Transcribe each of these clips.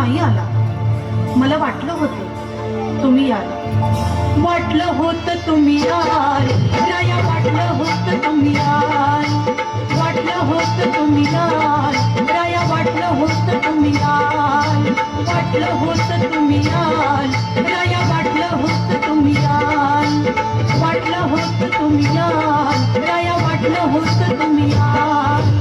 नाही आला. मला वाटलं होतं तुम्ही याल, वाटलं होतं तुम्ही याल राया, वाटलं होतं तुम्ही याल, वाटलं होतं तुम्ही याल राया, वाटलं होतं तुम्ही याल, वाटलं होतं तुम्ही याल राया, वाटलं होतं तुम्ही याल, वाटलं होतं तुम्ही याल राया, वाटलं होतं तुम्ही याल.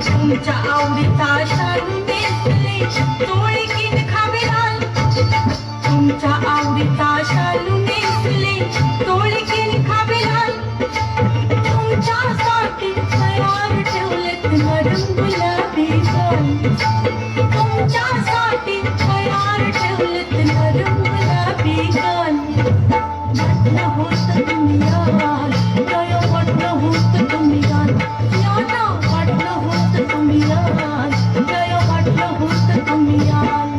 तुमच्या आवडीचा शालू नेसले, तोळकीन खावे लाल. तुमच्या आवडीचा शालू नेसले, तोळकीन खावे लाल. तुमच्यासाठी तयार ठेवलेत नरम गुलाबी गाल. तुमच्यासाठी तयार ठेवलेत नरम गुलाबी गाल. वाटलं होतं तुम्ही याल राया, वाटलं होतं तुम्ही याल, याला वाटलं होतं तुम्ही याल राया, वाटलं होतं तुम्ही याल.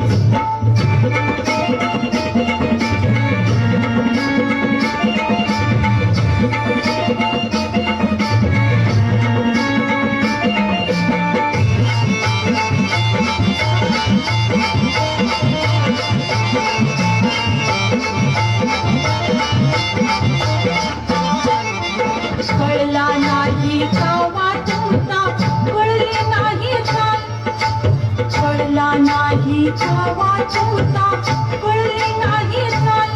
कळला नाही कावा तुमचा, कळले नाही चाल. कळला नाही कावा तुमचा, कळले नाही चाल.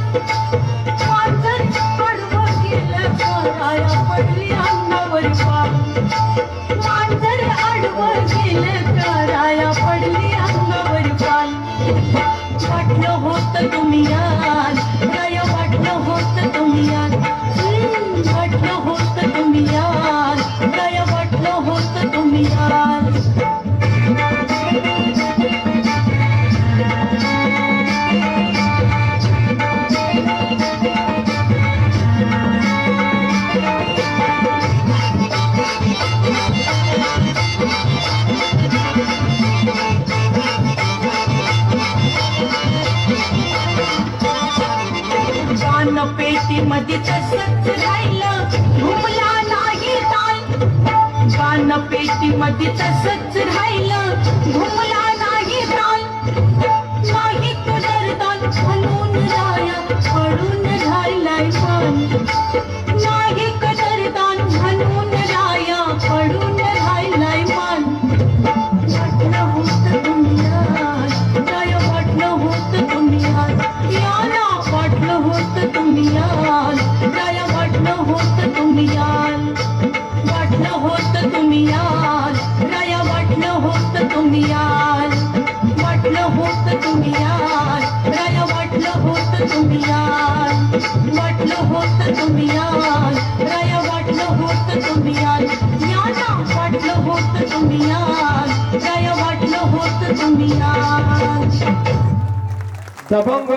मांजर आडवं गेलं कराया, पडली अंगावर पाल. मांजर आडवं गेलं कराया, पडली अंगावर पाल. वाटलं होतं तुम्ही याल राया, वाटलं होतं तुम्ही याल. वाटलं होतं तुम्ही याल राया, वाटलं होतं तुम्ही याल. पेटीमध्ये तसंच राहिलं, घुमला नाही ताल. पेटीमध्ये तसंच राहिलं, घुमला नाही ताल. नाही कदरदान म्हणून राया, पडून राहिलाय मान. नाही कदरदान म्हणून राया, पडून राहिलाय मान. वाटलं होतं तुम्ही याल राया, वाटलं होतं तुम्ही याल, याला वाटलं होतं तुम्ही याल राया, वाटलं होतं तुम्ही याल. वाटलं होतं तुम्ही याल राया, वाटलं होतं तुम्ही याल. वाटलं होतं तुम्ही याल राया, वाटलं होतं तुम्ही याल. वाटलं होतं तुम्ही याल राया, वाटलं होतं तुम्ही याल. याला वाटलं होतं तुम्ही याल राया, वाटलं होतं तुम्ही याल. दबंग